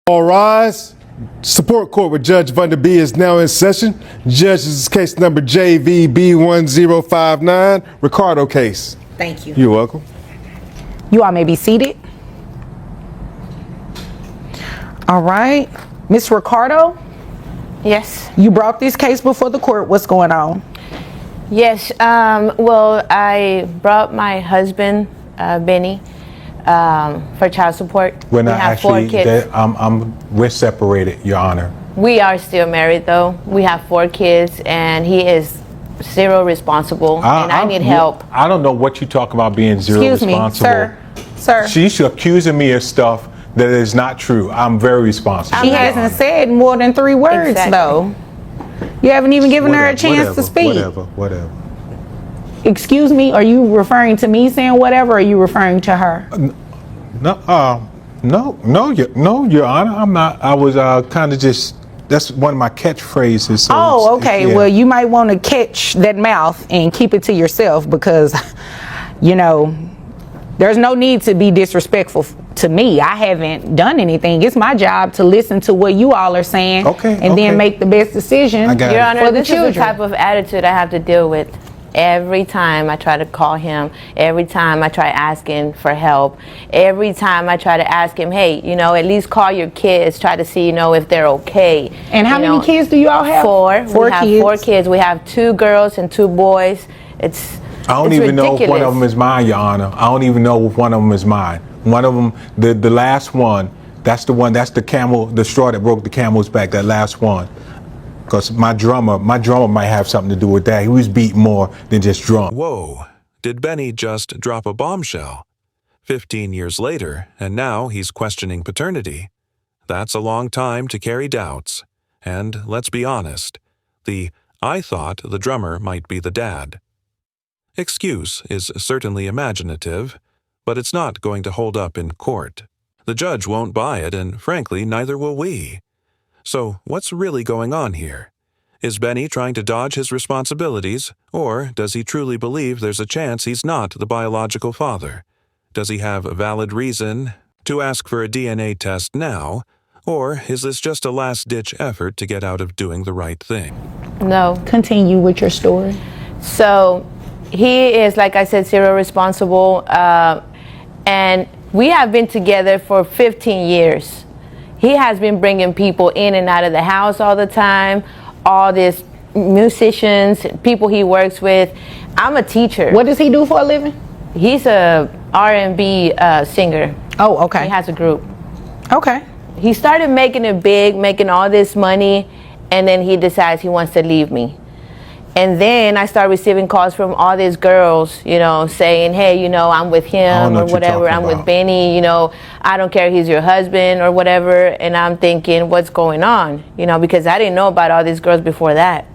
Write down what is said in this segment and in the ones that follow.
All rise. Support court with Judge Vunda B is now in session. Judge, this is case number JVB1059, Ricardo case. Thank you. You're welcome. You all may be seated. All right. Ms. Ricardo, Yes. you brought this case before the court. What's going on? Yes. Well, I brought my husband, Benny, for child support. We're not we have actually. 4 kids. We're separated, Your Honor. We are still married, though. We have 4 kids, and he is zero responsible, and I need help. I don't know what you talk about being zero Excuse me, responsible. sir. She's accusing me of stuff that is not true. I'm very responsible. She Your hasn't Honor. said more than 3 words, Exactly. though. You haven't even given her a chance to speak. Whatever. Excuse me, are you referring to me saying whatever, or are you referring to her? No, Your Honor. I'm not. I was kind of just. That's one of my catchphrases. So Oh, okay. yeah. Well, you might want to catch that mouth and keep it to yourself because, you know, there's no need to be disrespectful to me. I haven't done anything. It's my job to listen to what you all are saying and then make the best decision I got Your it. Honor, for the this is children. the type of attitude I have to deal with. Every time I try to call him, every time I try asking for help, every time I try to ask him, hey, you know, at least call your kids, try to see, you know, if they're okay. And how many kids do you all have? 4. 4 we have kids. 4 kids. We have 2 girls and 2 boys. I don't even know if one of them is mine, Your Honor. I don't even know if one of them is mine. One of them, the last one, that's the straw that broke the camel's back, that last one. Because my drummer might have something to do with that. He was beat more than just drum. Whoa, did Benny just drop a bombshell? 15 years later, and now he's questioning paternity. That's a long time to carry doubts. And let's be honest, I thought the drummer might be the dad. Excuse is certainly imaginative, but it's not going to hold up in court. The judge won't buy it, and frankly, neither will we. So what's really going on here? Is Benny trying to dodge his responsibilities, or does he truly believe there's a chance he's not the biological father? Does he have a valid reason to ask for a DNA test now, or is this just a last-ditch effort to get out of doing the right thing? No. Continue with your story. So he is, like I said, zero responsible, and we have been together for 15 years. He has been bringing people in and out of the house all the time, all these musicians, people he works with. I'm a teacher. What does he do for a living? He's a R&B singer. Oh, okay. He has a group. Okay. He started making it big, making all this money, and then he decides he wants to leave me. And then I start receiving calls from all these girls, you know, saying, hey, you know, I'm with him or whatever. I'm with Benny, you know, I don't care if he's your husband or whatever. And I'm thinking, what's going on? You know, because I didn't know about all these girls before that.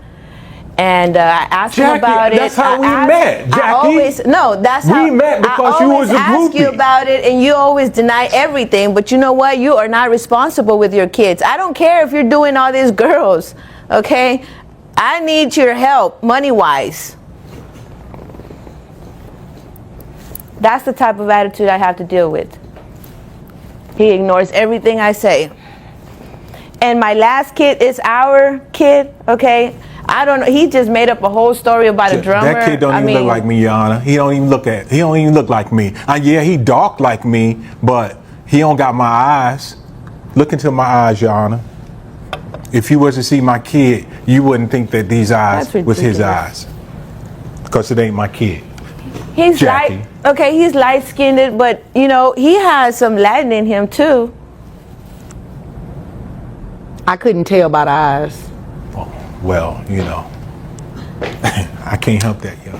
And I asked him about it. That's how we met, Jackie. We met because you was a I always ask you groupie. about it, and you always deny everything. But you know what? You are not responsible with your kids. I don't care if you're doing all these girls, okay? I need your help, money-wise. That's the type of attitude I have to deal with. He ignores everything I say. And my last kid is our kid, okay? I don't know. He just made up a whole story about a drummer. That kid don't even look like me, Your Honor. He don't even look like me. Yeah, he dark like me, but he don't got my eyes. Look into my eyes, Your Honor. If you was to see my kid, you wouldn't think that these eyes was his eyes. Because it ain't my kid. He's Jackie. he's light-skinned, but, you know, he has some Latin in him, too. I couldn't tell by the eyes. Well, you know, I can't help that, yo.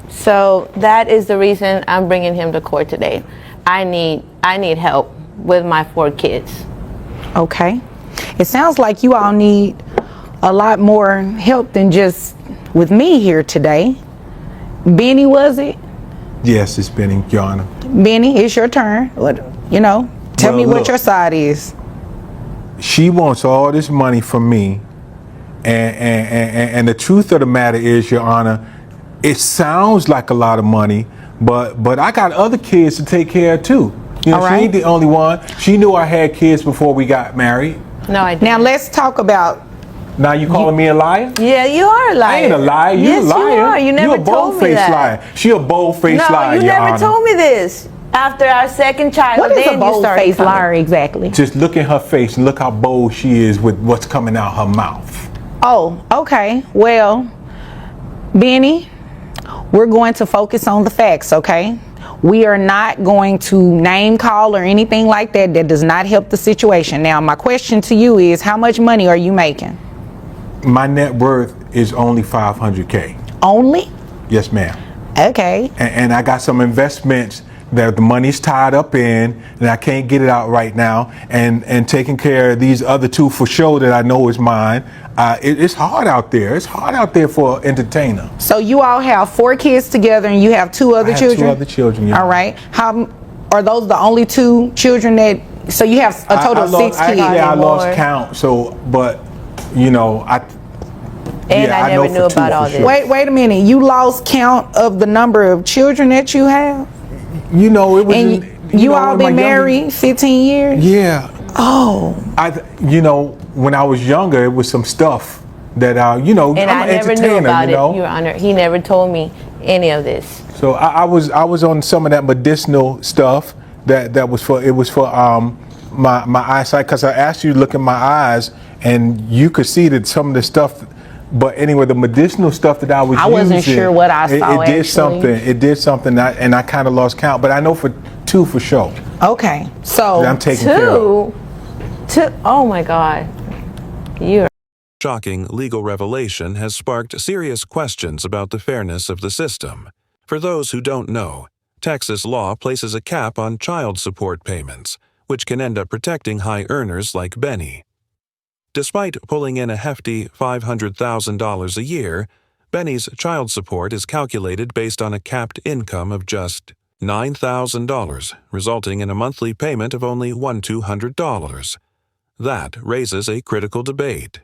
So that is the reason I'm bringing him to court today. I need help with my 4 kids. Okay. It sounds like you all need a lot more help than just with me here today. Benny, was it? Yes, it's Benny, Your Honor. Benny, it's your turn. Tell me what your side is. She wants all this money from me, and the truth of the matter is, Your Honor, it sounds like a lot of money, but I got other kids to take care of too. You know, All she right. ain't the only one. She knew I had kids before we got married. No, I didn't. Now let's talk about. Now you calling me a liar? Yeah, you are a liar. I ain't a liar. You Yes, a liar. you are. You never a told me bold-faced that. liar. She a bold-faced No, liar, you Your never Honor. told me this. After our second child, What is then a you started bold-faced coming. liar exactly? Just look at her face and look how bold she is with what's coming out her mouth. Oh, okay. Well, Benny, we're going to focus on the facts, okay? We are not going to name call or anything like that. That does not help the situation. Now, my question to you is, how much money are you making? My net worth is only $500K. Only? Yes, ma'am. Okay. And I got some investments that the money's tied up in, and I can't get it out right now. And taking care of these other two for sure that I know is mine. It's hard out there. It's hard out there for an entertainer. So you all have 4 kids together, and you have 2 other I have children? 2 other children. Yeah. All right. How are those the only 2 children that? So you have a total of 6 kids. I lost More. count. So, but you know, And I never know knew for 2 about all for this. sure. Wait a minute. You lost count of the number of children that you have, You know, it was. and you you know, all in my been younger- married 15 years. Yeah. Oh. You know, when I was younger, it was some stuff that you know, And I'm I an never entertainer, knew about you know? it, Your Honor. He never told me any of this. So I was on some of that medicinal stuff that was for my eyesight, because I asked you to look in my eyes and you could see that some of the stuff. But anyway, the medicinal stuff that I was I using, wasn't sure what I saw, It did actually. something. It did something, and I kind of lost count. But I know for 2 for sure Okay. So that I'm taking care of. Two. Oh my God. You're. Shocking legal revelation has sparked serious questions about the fairness of the system. For those who don't know, Texas law places a cap on child support payments, which can end up protecting high earners like Benny. Despite pulling in a hefty $500,000 a year, Benny's child support is calculated based on a capped income of just $9,000, resulting in a monthly payment of only $1,200. That raises a critical debate.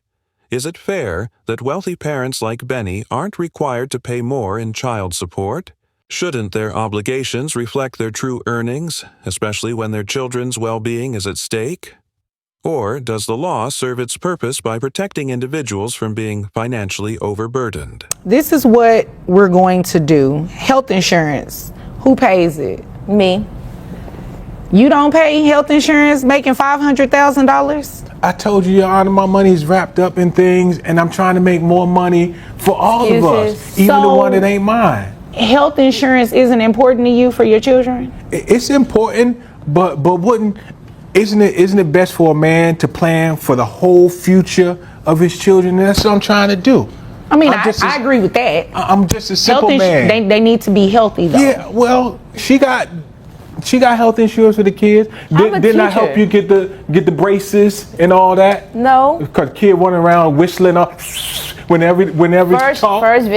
Is it fair that wealthy parents like Benny aren't required to pay more in child support? Shouldn't their obligations reflect their true earnings, especially when their children's well-being is at stake? Or does the law serve its purpose by protecting individuals from being financially overburdened? this is what we're going to do. Health insurance. Who pays it? Me. You don't pay health insurance making $500,000? I told you, Your Honor, my money is wrapped up in things, and I'm trying to make more money for all of us, Excuses. even the So- one that ain't mine. Health insurance isn't important to you for your children? It's important, but isn't it best for a man to plan for the whole future of his children? That's what I'm trying to do. I mean, I'm just I a- agree with that. I'm just a Health simple man. they need to be healthy though. Yeah, well, she got health insurance for the kids. I'm a Didn't I teacher. help you get the braces and all that? No. Because kid running around whistling up whenever talk. First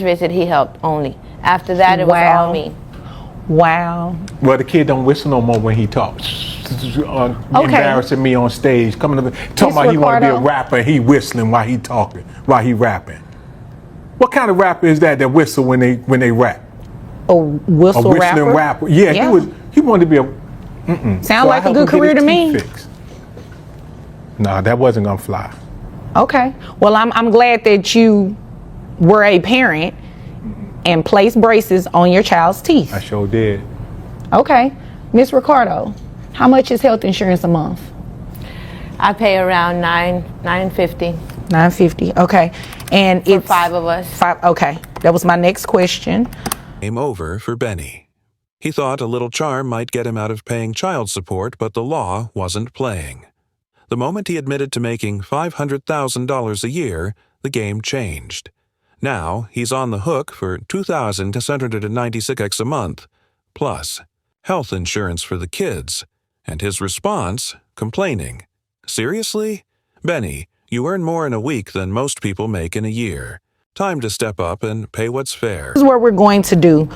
visit he helped only. After that it was Wow. all me. Wow. Well, the kid don't whistle no more when he talks. Embarrassing me on stage, coming up talking about he want to be a Ricardo. rapper. He whistling while he talking, while he rapping. What kind of rapper is that whistle when they rap? A whistle A whistling rapper. Yeah, he wanted to be a. Sound like a good career to me. Nah, that wasn't gonna fly. Okay. Well, I'm glad that you were a parent and placed braces on your child's teeth. I sure did. Okay. Miss Ricardo, how much is health insurance a month? I pay around $950 $950. Okay. And for it's 5 of us. 5. Okay. That was my next question. Game over for Benny. He thought a little charm might get him out of paying child support, but the law wasn't playing. The moment he admitted to making $500,000 a year, the game changed. Now he's on the hook for $2,696 a month, plus health insurance for the kids, and his response, complaining. Seriously? Benny, you earn more in a week than most people make in a year. Time to step up and pay what's fair. This is what we're going to do.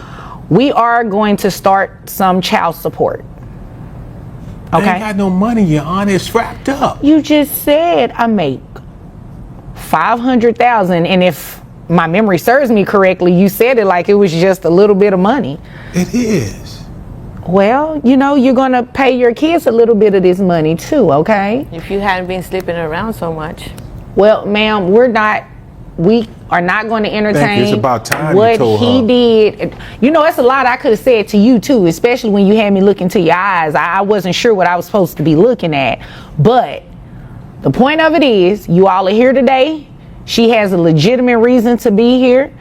We are going to start some child support. I ain't Okay? got no money, Your Honor. It's wrapped up. You just said I make $500,000, and if my memory serves me correctly, you said it like it was just a little bit of money. It is. Well, you know, you're going to pay your kids a little bit of this money too, okay? If you hadn't been sleeping around so much. Well, ma'am, we are not going to entertain it's about time what you told he her. did. You know, it's a lot I could have said to you too, especially when you had me look into your eyes. I wasn't sure what I was supposed to be looking at. But the point of it is, you all are here today. She has a legitimate reason to be here.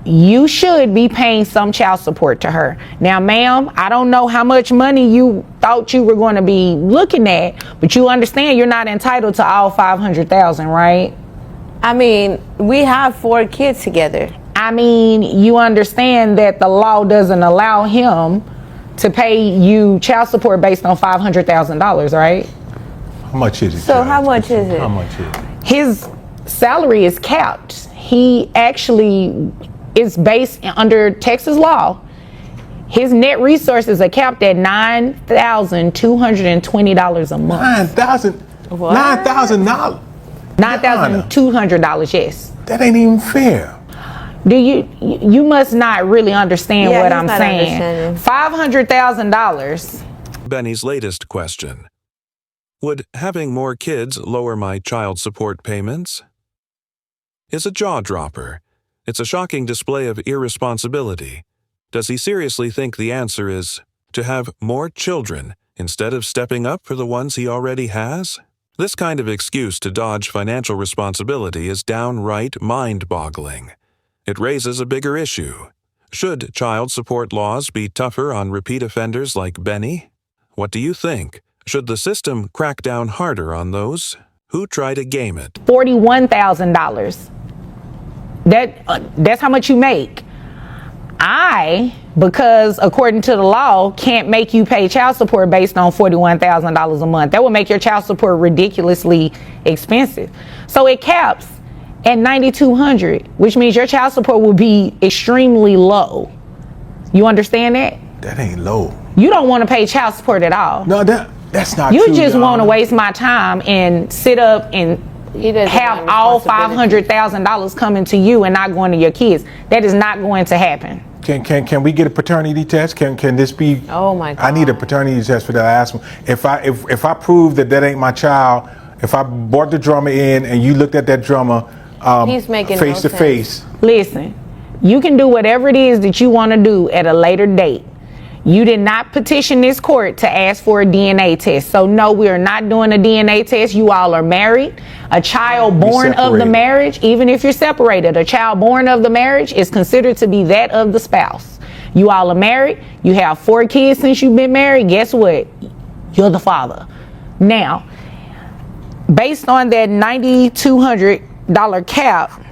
You should be paying some child support to her. Now, ma'am, I don't know how much money you thought you were going to be looking at, but you understand you're not entitled to all $500,000, right? I mean, we have 4 kids together. I mean, you understand that the law doesn't allow him to pay you child support based on $500,000, right? How much is it? So Judge? how much is it? How much is it? His salary is capped. He actually is based under Texas law. His net resources are capped at $9,220 a month. $9,000. What? $9,000. $9,200, yes. That ain't even fair. Do you must not really understand Yeah, what he's I'm not saying. understanding. $500,000. Benny's latest question. Would having more kids lower my child support payments? Is a jaw dropper. It's a shocking display of irresponsibility. Does he seriously think the answer is to have more children instead of stepping up for the ones he already has? This kind of excuse to dodge financial responsibility is downright mind-boggling. It raises a bigger issue. Should child support laws be tougher on repeat offenders like Benny? What do you think? Should the system crack down harder on those who try to game it? $41,000. That's how much you make. Because according to the law, can't make you pay child support based on $41,000 a month. That would make your child support ridiculously expensive. So it caps at $9,200, which means your child support will be extremely low. You understand that? That ain't low. You don't want to pay child support at all. No, that's not You true. just Your want to Honor. waste my time and sit up and He doesn't have want all responsibility. $500,000 coming to you and not going to your kids. That is not going to happen. Can we get a paternity test? Can this be? Oh my God. I need a paternity test for that last one. If I prove that ain't my child, if I brought the drummer in and you looked at that drummer He's making face no to face, Listen, you can do whatever it is that you want to do at a later date. You did not petition this court to ask for a DNA test. So no, we are not doing a DNA test. You all are married. A child born of the separated. marriage, even if you're separated, a child born of the marriage is considered to be that of the spouse. You all are married. You have 4 kids since you've been married. Guess what? You're the father. Now, based on that $9,200 cap,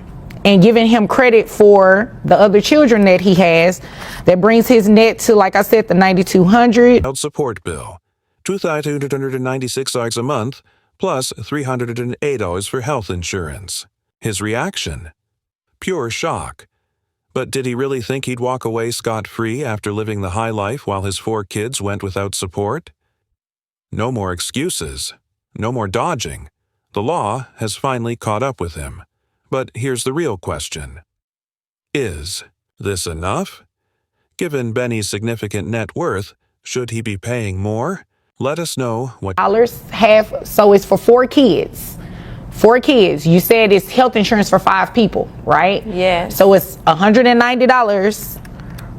and giving him credit for the other children that he has, that brings his net to, like I said, the $9,200. Child support bill, $2,296 a month, plus $308 for health insurance. His reaction? Pure shock. But did he really think he'd walk away scot-free after living the high life while his 4 kids went without support? No more excuses. No more dodging. The law has finally caught up with him. But here's the real question. Is this enough? Given Benny's significant net worth, should he be paying more? Let us know what So it's for 4 kids. 4 kids. You said it's health insurance for 5 people, right? Yeah. So it's $190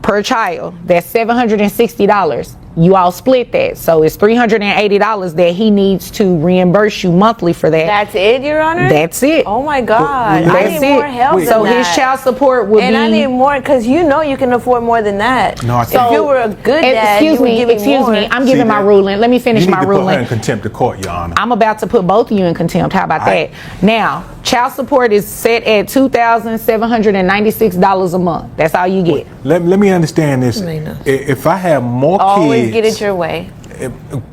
per child. That's $760. You all split that. So it's $380 that he needs to reimburse you monthly for that. That's it, Your Honor? That's it. Oh my God. I That's need more it. help than So that. his child support would And be. I need more because you know you can afford more than that. No, I If can't. you were a good dad, Excuse you would me, give me excuse more. me. I'm See giving my that? ruling. Let me finish you need my to put her ruling. in contempt of court, Your Honor. I'm about to put both of you in contempt. How about that? Now, child support is set at $2,796 a month. That's all you get. Let me understand this. If I have more Always kids, get it your way.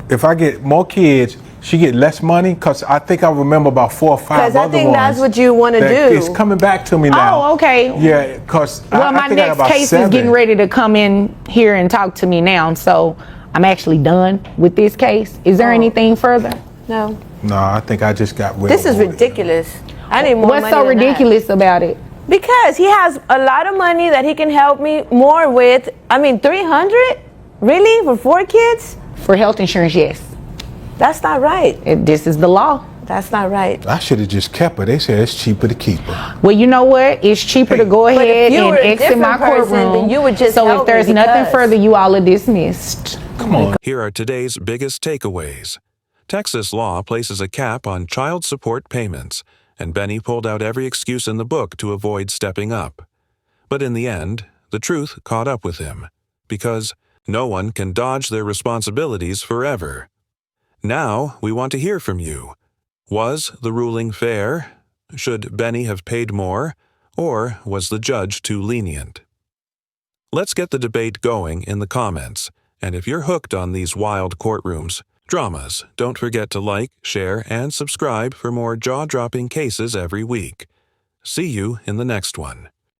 if I get more kids, she get less money? Because I think I remember about 4 or 5 Because other I think ones that's what you want to that do. It's coming back to me now. Oh, okay. Yeah, because Well, my I think I got next about case 7. is getting ready to come in here and talk to me now. So I'm actually done with this case. Is there anything further? No. No, I think I just got rid This of is it. ridiculous. I need more What's money so than that. ridiculous about it? Because he has a lot of money that he can help me more with. I mean, $300? Really? For 4 kids? For health insurance, yes. That's not right. This is the law. That's not right. I should have just kept her. They said it's cheaper to keep her. Well, you know what? It's cheaper to go But if ahead you were and a exit my different person, courtroom. then you would just so help if there's me nothing because- further, you all are dismissed. Come on. Here are today's biggest takeaways. Texas law places a cap on child support payments, and Benny pulled out every excuse in the book to avoid stepping up. But in the end, the truth caught up with him, because no one can dodge their responsibilities forever. Now, we want to hear from you. Was the ruling fair? Should Benny have paid more? Or was the judge too lenient? Let's get the debate going in the comments. And if you're hooked on these wild courtrooms, dramas, don't forget to like, share, and subscribe for more jaw-dropping cases every week. See you in the next one.